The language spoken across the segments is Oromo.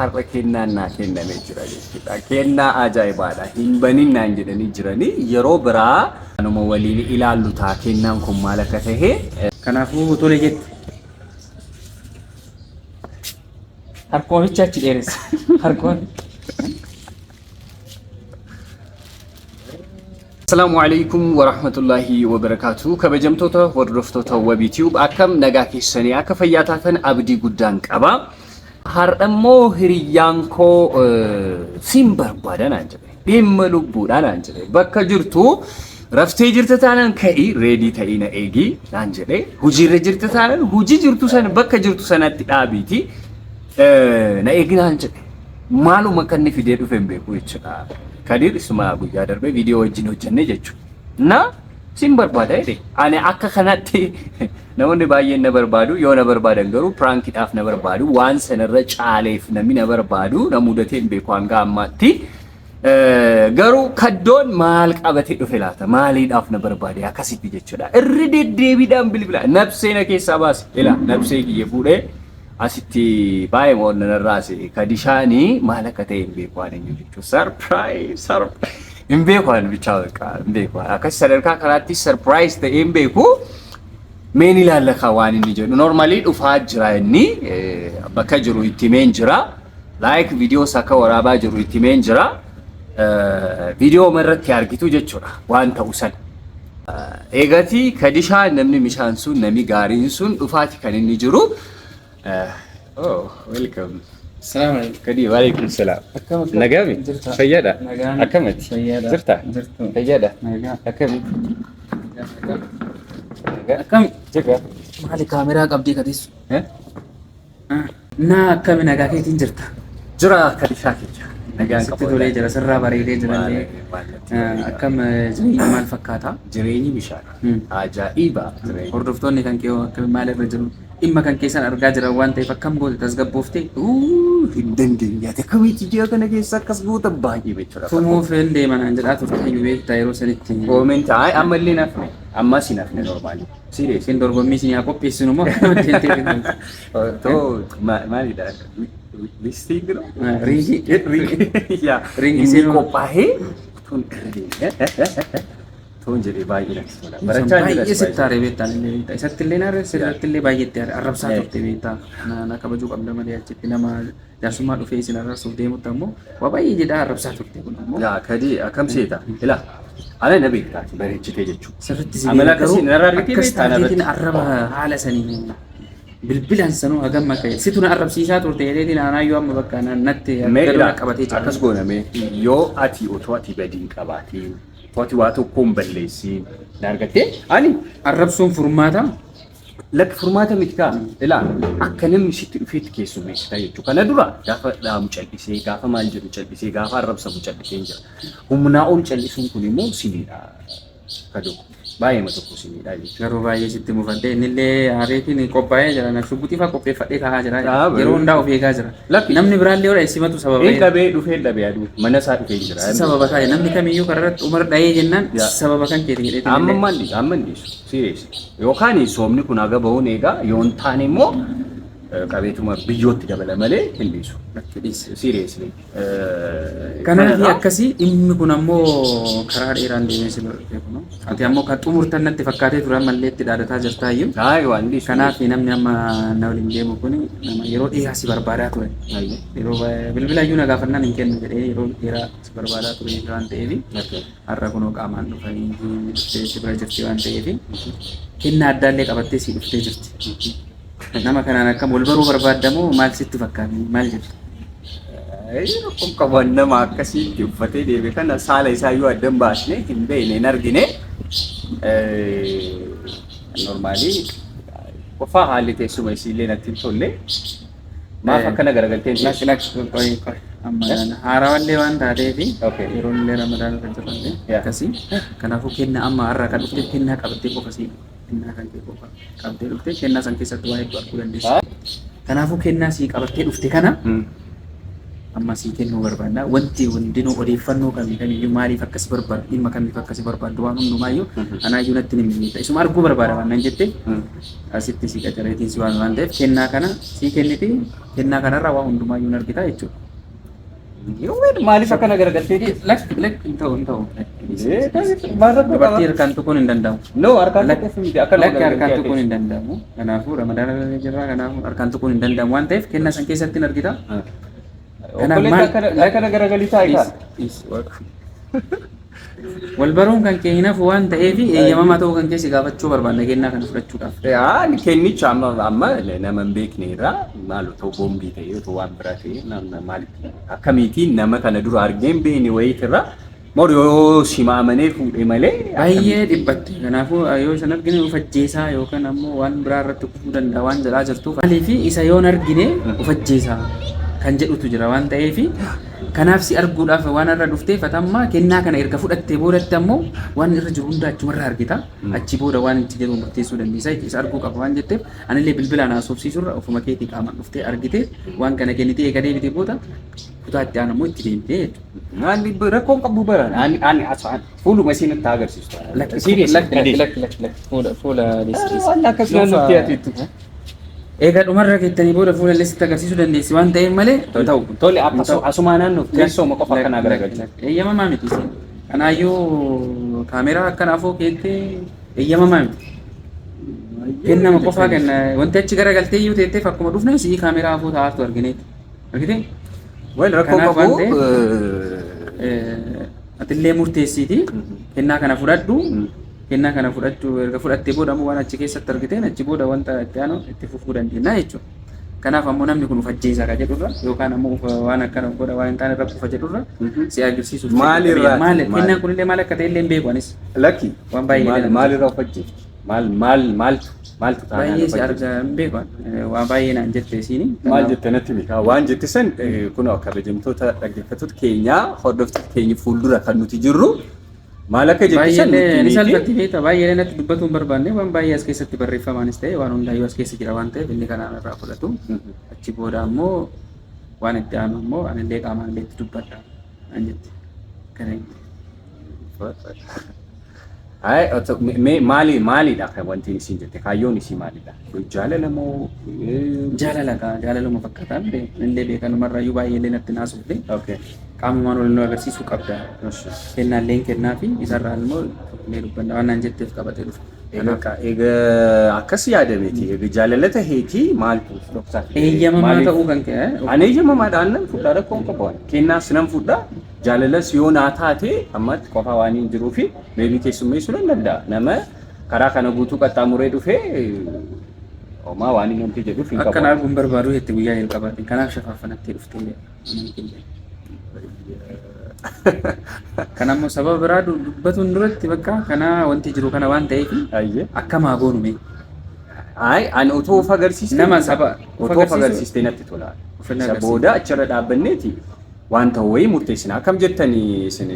Har'a kennaan naa kennamee jira jechuudha. Kennaa ajaa'ibaadha. Hin baninnaan jedhanii jiranii yeroo biraa anuma waliin ilaallu ta'a kennaan kun maal akka ta'e. Kanaafuu tole jette. Harkoonicha achi dheeressa. Harkoon. Assalamu alaikum wa rahmatullahi wa barakatuh. Kabajamtoota hordoftoota Wabii Tube akkam nagaa keessanii akka fayyaa taatan abdii guddaan qaba. Har'ammoo hiriyyaan koo siin barbaadan aan jedhe dhimma lubbuudhaan aan jedhe bakka jirtu raftee jirta taanaan ka'ii reedii ta'ii na eegii aan jedhe hojiirra jirta taanaan hojii jirtu sana bakka jirtu sanatti dhaabiiti na eegina aan jedhe maaluma kan inni fidee dhufe hin beeku jechuudha. Kadir isuma guyyaa darbee viidiyoo wajjin hojjenne jechuudha. Na siin barbaada jedhe ani akka kanatti namoonni baay'een na barbaadu yoo na barbaadan garuu piraankiidhaaf na barbaadu waan sanarra caaleef namni na barbaadu na mudatee hin beeku hanga ammaatti garuu kaddoon maal qabatee dhufe laata maaliidhaaf na barbaade akkasitti jechuudha. Irri deddeebiidhaan bilbila nabsee na keessaa baase ila nabsee kiyya fuudhee asitti baay'ee mo'on narraase kadishaanii maal akka ta'e hin beeku waan eenyu jechuudha. Sarpiraayiz hin beeku waan bichaa hin beeku akkas sadarkaa kanaatti sarpiraayiz ta'ee hin beeku. Meen ilaallaka waan inni jedhu normally dhufaa jira inni bakka jiru itti meen jira like videos akka waraabaa jiru itti meen jira video marratti argitu jechuudha waan ta'u sana eegati kadishaa namni mishaan sun nami gaariin sun dhufaati kan inni jiru oh welcome Assalamu alaikum. Kadi wa alaikum salam. Nagami fayyada akkamati jirta fayyada akkami Akkami jega maali kaameraa qabdii katisu na akkami nagaa keetiin jirta jira kadishaa keessa nagaan sitti tolee jira sirraa bareedee jirallee akkam jireenyi maal fakkaata jireenyi bishaan ajaa'iba hordoftoonni kan kee akkami maal irra jiru dhimma kan keessan argaa jiran waan ta'eef akkam goote tasgabbooftee hin dandeenyaate akkamitti ji'a kana keessa akkas goota baay'ee jechuudha. Tumuuf hin deemanaan jedhaa turte iyyuu beektaa yeroo sanitti. Koomenti ammallee nafne ammas hin hafne normaali. Siree sin dorgommii sin yaa qopheessinu moo akkamitti hin ta'e. Too maalidha listii giro. Riigi yaa Riigi qophaa'ee tun Tun jedhee baay'ee naqsudha. Barachaa jira. Baay'ee sittaaree beektaan illee beektaa. Isatti illee naaree sirratti illee baay'eetti arrabsaa turte beektaa. Na kabajuu qabda malee achitti nama jaarsummaa dhufee isin arrabsuuf deemutti ammoo waa baay'ee jedhaa arrabsaa turte kun ammoo. Yaa kadii akkam seeta ilaa ana na beektaati bareechitee jechuudha. Sirritti si amala akkasii narraa argitee akkas beektaa taateetiin arraba haala sanii bilbilaan sanuu hagam akka situ na arrabsiisaa turte jedheetiin aanaayyuu amma bakka natti gadoo qabatee jira. Akkas gooname yoo ati otoo ati badii qabaatiin Wati waa tokkoon balleessiin dargattee ani arrabsuun furmaata lakki furmaata miti kaa ilaa akka namni sitti dhufeetti keessummeessitaa jechuudha. Kana dura gaafa dhaamu callisee gaafa maal jedhu callisee gaafa arrabsamu callisee jira. Humnaa ol callisuun kun immoo siniidha kadoo baay'ee ma tokko siniidha jechuudha. Garuu baay'ee sitti mufadhee innillee aareetiin qophaa'ee jira na shubbuxiifaa qopheeffadhee kaa'aa jira yeroo hundaa of eegaa jira. Namni biraallee yoo simatu sababa dhabee dhufee dhabee aduu mana isaa dhufee jira. Sababa taa'e namni kamiyyuu kararratti umar dha'ee jennaan sababa kan keeti jedhee amma ndiisu serious yookaan soomni kun aga bahuun eegaa yoon taane immoo qabeetuma biyyootti dabala malee hin dhiisu. Seriously. Kanaaf akkasii dhimmi kun ammoo karaa dheeraan deemee si barate kun ati ammoo kan xumurtan natti fakkaatee ture ammallee itti dhaadataa jirtaa iyyuu. Waan dhiisu. Kanaaf namni amma na waliin deemu kun nama yeroo dheeraa si barbaadaa ture. Yeroo bilbila iyyuu na gaafannaan hin kennu jedhee yeroo dheeraa si barbaadaa ture waan ta'eef har'a kunoo qaamaan dhufanii dhuftee si bira jirti waan ta'eef kennaa addaallee qabattee si dhuftee jirti. Nama kanaan akkam wal baruu barbaadamoo maal sitti fakkaata maal jettu? Kun qaban nama akkasitti uffatee deeme kana saala isaa yoo addan baasne hin beekne hin argine normaalii qofaa haalli teessuma isiillee natti hin tolle maaf akkana garagaltee hin lakki amma haarawallee waan taateef yeroo illee ramadaan kan jirranne akkasii kanaafuu kenna amma har'a kan dhufte kennaa qabattee qofa si kennaa kan kee qofa qabdee dhufte kennaa san keessatti waa hedduu arguu dandeessa. Kanaafuu kennaa si qabattee dhufte kana amma sii kennuu barbaadna. Wanti hundinuu odeeffannoo kamiyyuu maaliif akkas barbaadu dhimma kamiif akkas barbaadu waan hundumaayyuu anaayyuu natti ni miidha. Isuma arguu barbaada waan nan jette asitti si qacareetiin si waan ta'eef kennaa kana sii kenniti kennaa kanarraa waa hundumaayyuu argita jechuudha. Maaliif akkana garagaltee Lakki hin ta'u. Dubartii harkaan tuquun hin danda'amu. No, harkaan tuquun hin danda'amu. Kanaafuu ramadaana jirra kanaafuu harkaan tuquun hin danda'amu waan ta'eef kennaa san keessatti argita. Kana garagalii taa'e wal baruun kan kee hin hafu waan ta'eef eeyyamamaa ta'uu kan keessi gaafachuu barbaadna kennaa kana fudhachuudhaaf. Kennicha amma nama hin beekne irraa maal ta'u boombii ta'e yoo waan biraa ta'e maaliif akkamiitiin nama kana dura argee hin beekne wayiitirraa Mori yoo sima amanee fuudhee malee baay'ee dhiphatte. Kanaafuu yoo isan argine of ajjeesaa yookaan ammoo waan biraa irratti kufuu danda'a waan jedhaa jirtuuf. Maaliif isa yoon argine of ajjeesaa kan jedhutu jira waan ta'eef kanaaf si arguudhaaf waan irra dhufteef atamma kennaa kana erga fudhattee boodatti ammoo waan irra jiru hunda achumarraa argita. Achi booda waan itti jedhu murteessuu dandeessa. Isa arguu qaba waan jetteef anillee bilbilaan haasofsiisurra ofuma keetii qaamaan dhuftee argitee waan kana kennitee eega deebitee booda kutaa itti aanammoo itti deemtee jechuudha. Rakkoon qabu baran ani asaan fuuluma isiinitti agarsiistu. Fuula akkasumas nutti atiitu. Egaa dhumarra keettanii booda fuula leessitti agarsiisuu dandeessi waan ta'eef malee ta'u tole asumaa naannoo teessooma qofa akkanaa garagalcha. Eeyyamamaa miti. Kanaayyuu kaameeraa akkanaafoo keettee eeyyamamaa miti. Kennama qofaa kenna wanti achi garagaltee iyyuu teetteef akkuma dhufne si kaameeraa afoo taa'aatu argineeti. Argitee? Wal rakkoo qabu atillee murteessiiti kennaa kana fudhadhu. Kennaa kana fudhachuu erga fudhattee booda ammoo waan achi keessatti argiteen achi booda wanta itti aanu itti fufuu dandeenya jechuudha. Kanaaf ammoo namni kun uf ajjeesaa ka jedhurra yookaan ammoo waan akkana godha waan hin taane irra kufa jedhurra si agarsiisuuf. Maalirraa? Kennaan kunillee maal akka ta'e illee hin beeku anis. Lakki waan baay'ee maalirraa uf ajjeesu? Maaltu baay'ee si argaa hin beeku waan baay'ee naan jettee isiini. Maal jettee natti miti waan jette san kun akka kabajamtoota dhaggeeffattoota keenyaa hordoftoota keenya fuuldura kan nuti jirru. Maal akka jettisan ni salphatti beekta baay'ee natti dubbatu hin barbaanne waan baay'ee as keessatti barreeffamaanis ta'e waan hundaayyuu as keessa jira waan ta'eef inni kanaan irraa fudhatu achi booda ammoo waan itti aanu ammoo anillee qaamaan illee itti dubbadha an jetti kana maalidha kan wanti isin jette kaayyoon isii maalidha jaalala moo jaalaluma fakkaataan illee beekanumarraayyuu baay'ee illee natti naasuuf qaamumaan wal nu agarsiisuu qabda. Kennaalleen kennaa fi isarraa immoo mee dubbanna waan naan jetteef qabatee dhufa. Egaa akkas yaadameeti. Egaa jaalala taheeti maaltu dhoksaa? Eeyyamamaa ta'uu kan ka'e. Ani eeyyamamaadhaan nan fudhaa rakkoon qabu. Kennaas nan fudhaa. Jaalalas yoo naa taate ammatti qofa waan hin jiruu fi meebii keessummeessuu nan danda'a. Nama karaa kana guutuu qaxxaamuree dhufee homaa waan hin namti jedhuuf hin qabu. Akka arguun barbaadu jettee guyyaa jalqabaate. Kanaaf shafaaffanattee dhuftee kan ammoo sababa biraa dubbatuun duratti bakka kana wanti jiru kana waan ta'eef akkamaa goonume. Ani otoo of agarsiiste nama saba otoo of agarsiiste natti tola. Isa booda achirra dhaabbanneeti waan ta'u wayii murteessina. Akkam jettanii isin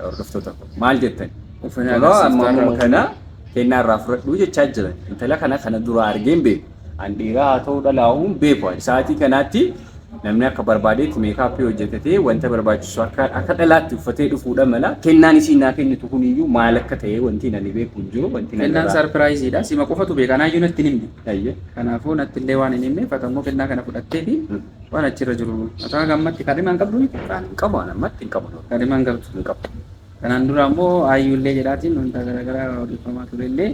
hordoftoota maal jettani? Amma kana kennaa irraa fudhadhuu jechaa jiran. Intala kana dura argeen beeku. An dhiiraa haa ta'u dhalaa'uun beeku. Sa'aatii kanaatti namni akka barbaadeetti meekaappii hojjetatee wanta barbaachisu akka dhalaatti uffatee dhufuudha mala kennaan isiin naa kennitu kuniyyuu maal akka ta'e wanti nani beeku hin jiru wanti nani kennaan sarpiraayiziidha sima qofatu beeka naayyuu natti hin himne kanaafuu natti illee waan hin himne fatammoo kennaa kana fudhattee fi waan achirra jiru ataa gammatti kadhimaan qabdu qabu ammatti hin qabu kadhimaan qabdu hin qabu kanaan dura ammoo ayyuu illee jedhaatiin wanta garaagaraa odeeffamaa ture illee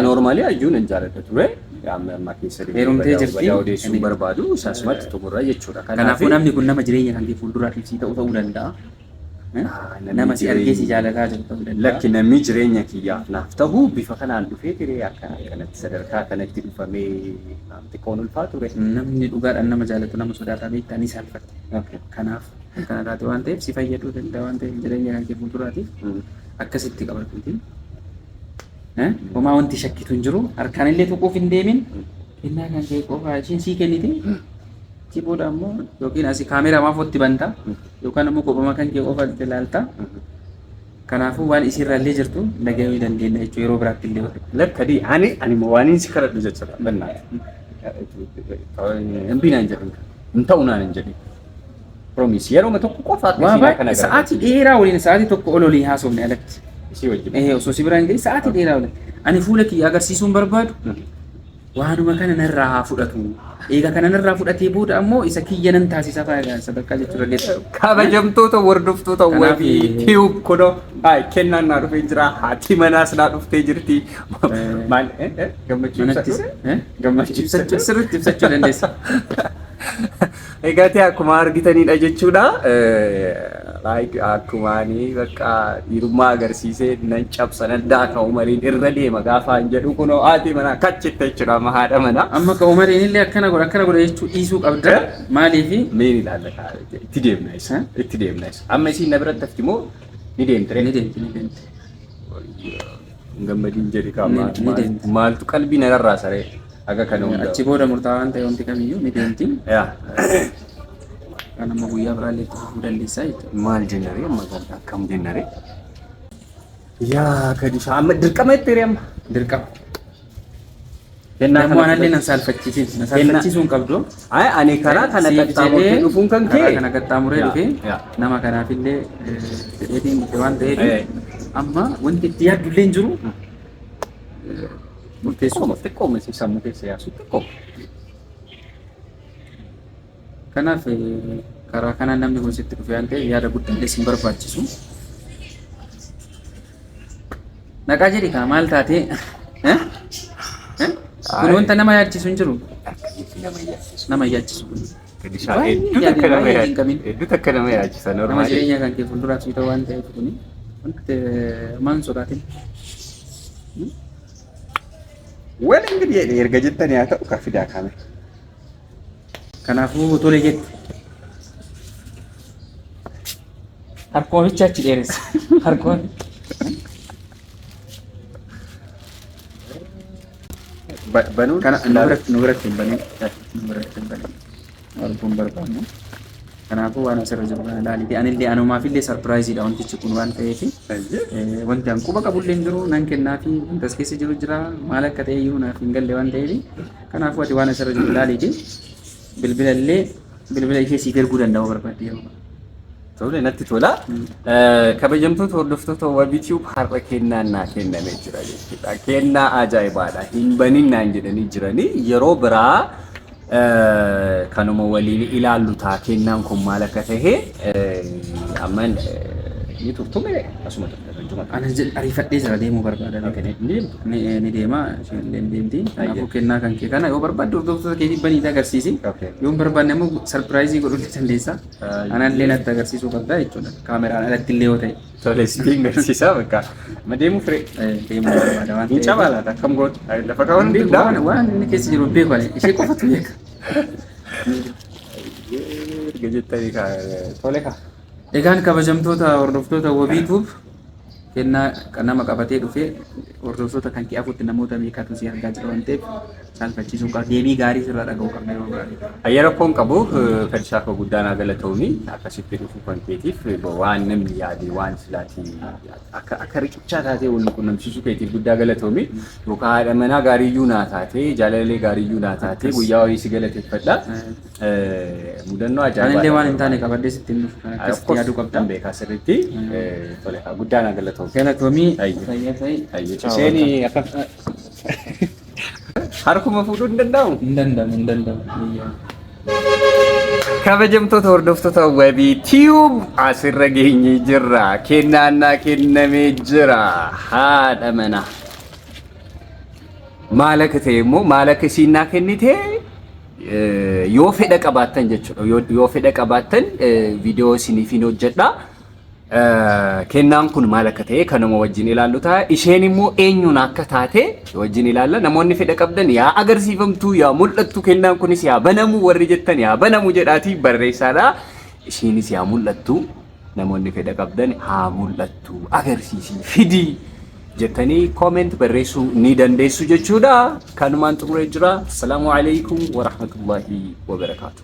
noormaali ayyuun hin jaalladha ture amma keessa heerumtee jirti odeessuu barbaadu isaasumatti xumurra jechuudha. Kanaafuu namni kun nama jireenya kan kee fuulduraatiif si ta'uu danda'a. Nama si argee si jaalataa jiru ta'uu danda'a. Lakki namni jireenya kiyyaaf naaf ta'u bifa kanaan dhufee tiree akkanatti sadarkaa kanatti dhufamee xiqqoon ulfaa ture. Namni dhugaadhaan nama jaalatu nama sodaataa beektaa ni salphate. Kanaaf kana taate waan ta'eef si fayyaduu danda'a waan ta'eef jireenya kan kee fuulduraatiif akkasitti qabatuuti. Homaa wanti shakkitu hin jiru harkaan illee tuquuf hin deemin kennaa kan kee qofaa ishiin sii kenniti achi booda ammoo yookiin asii kaameeraa maafootti banta yookaan ammoo kophama kan kee qofa ilaalta kanaafuu waan isiirraa illee jirtu dhagahuu dandeenya jechuudha yeroo biraatti illee lakkadii ani waan inni si kadhadhu jechuudha bannaati hin binaan jedhan hin ta'u naan hin jedhin Promise yeroo ma tokko qofa Waa sa'aatii dheeraa waliin sa'aatii tokko ololii haasofne alatti. isii wajjin. Osoo si biraan ga'e sa'aatii dheeraa waliin. Ani fuula kiyya agarsiisuun barbaadu waanuma kana narraa haa fudhatu. Eega kana narraa fudhatee booda ammoo isa kiyya nan taasisa faayidaa sadarkaa jechuudha geessa. Kabajamtoota hordoftoota wabii tiyuub kunoo kennaan naa dhufee jira. Haati manaas naa dhuftee jirti. Maal Gammachuu sirriitti ibsachuu dandeessa. Egaa ta'e akkuma argitanidha jechuudha. Akkuma ani bakka dhiirummaa agarsiisee nan cabsa nan daaka umariin irra deema gaafa hin jedhu kunoo haati manaa kachitte jechuudha amma haadha manaa. Amma ka umariin illee akkana godha jechuu dhiisuu qabda. Maaliifi? Meen ilaalla itti deemna isa. Itti deemna isa. Amma isiin na biratti hafti moo ni deemtire? Ni deemti. Gammadiin jedhi maaltu qalbii narraa saree aga kana hundaa. Achi booda murtaawaan ta'e wanti kamiyyuu ni deemti. Kan amma guyyaa biraallee itti fufuu dandeessaa jechuudha. Maal jennaree amma akkam jennaree? Yaa kadisha amma dirqama itti hiree amma. Dirqama. Namni waan illee nan saalfachiisuun qabdu. Ani karaa kana qaxxaamuree dhufuun kan kee. Karaa kana qaxxaamuree dhufee nama kanaafillee fedheetiin dhufe waan ta'eef amma wanti itti yaaddu illee hin jiru. Xiqqoo sammuu keessa yaasu xiqqoo. Kanaaf karaa kanaan namni kun sitti dhufe waan ta'eef yaada guddaallee sin barbaachisu. Naqaa jedhi kaa maal taatee? Kun wanta nama yaachisu hin jiru. Nama yaachisu. Hedduu takka nama yaachisa. Nama jireenya kan kee fuulduraaf si ta'u waan ta'eef kuni wanti maan sodaatin. Wal ingirii erga jettanii haa ta'u kan fidaa kaame. Kanaafuu tole jette. Harkooficha achi dheeressa. Harkoon. Banuun kana nu biratti hin banin. Arguun barbaannu. Kanaafuu waan asirra jiru kana ilaalite anillee anumaafillee sarpiraayiziidha wantichi kun waan ta'eef wanti an quba qabullee hin jiru nan kennaafi wanta as keessa jiru jira maal akka ta'e iyyuu naaf hin galle waan ta'eef kanaafuu ati waan asirra jiru ilaalite bilbila ishee siif erguu danda'u barbaadde yeroo tole natti tola. Kabajamtoota hordoftoota wabii tiyuub har'a kennaan naa kennamee jira jechuudha. Kennaa ajaa'ibaadha. Hin banin naan jedhanii jiranii yeroo biraa kanuma waliin ilaallu ta'a kennaan kun maal akka ta'e amma ni turtume asuma turtume. Ana ariifadhee jira deemuu barbaada. Ni deema isheen deemti. Kanaafuu kennaa kan kee kana yoo barbaadde hordoftoota keetii baniitii agarsiisi. Yoo hin barbaanne immoo sarpiraayizii godhuu ni dandeessa. Anallee natti agarsiisuu qabda jechuudha. Kaameraan alatti illee yoo ta'e. Tole sitiin agarsiisaa bakka. Ma deemuu firee. Deemuu barbaada waan ta'eef. Hin cabaalaata akkam gootu. Lafa kaawwan dindaa. Waan inni keessa jiru beeku ishee qofatu beeka. Erga jettanii tole kaa. Egaan kabajamtoota hordoftoota wabii tiyuub kennaa nama qabatee dhufee hordoftoota kan kee afuutti namoota beekatu si argaa jira waan ta'eef saalfachiisuu qaba. Deebii gaarii sirraa dhaga'uu qabna yeroo gaarii. Yeroo koon qabu fedhishaa koo guddaan galatoomi akkasitti dhufuu kan keetiif waan namni yaade waan silaatii akka riqichaa taatee wal quunnamsiisuu keetiif guddaa galatoomi. Yookaan haadha manaa gaariyyuu naa taatee jaalallee gaariyyuu naa taatee guyyaa wayii si galateeffadha. Mudannoo ajaa'ibaa. Anillee waan hin taane qabadhee sitti hin dhufu akkasitti yaaduu qabda. Beekaa sirriitti tole guddaan galatoomi. Galatoomii isheen akka harkuma fuudhuu hin danda'amu? Hin danda'amu. Kabajamtoota hordoftoota wabii tiyuub asirra geenye jirra. Kennaan naa kennamee jira. Haadha manaa. Maal akka ta'e immoo maal akka isiin naa kennite yoo fedha qabaattan jechuudha. Yoo fedha qabaattan viidiyoo isiniif hin hojjedha. Kennaan kun maal akka ta'e kanuma wajjin ilaallu ta'a. Isheen immoo eenyuun akka taate wajjin ilaalla. Namoonni fedha qabdan yaa agarsiifamtu yaa mul'attu kennaan kunis yaa banamu warri jettan yaa banamu jedhaatii barreessaadha. Isheenis yaa mul'attu namoonni fedha qabdan haa mul'attu agarsiisii fidii jettanii kooment barreessuu ni dandeessu jechuudha. Kanumaan xumuree jira. Assalaamu alaikum wa rahmatullahi wa barakaatuh.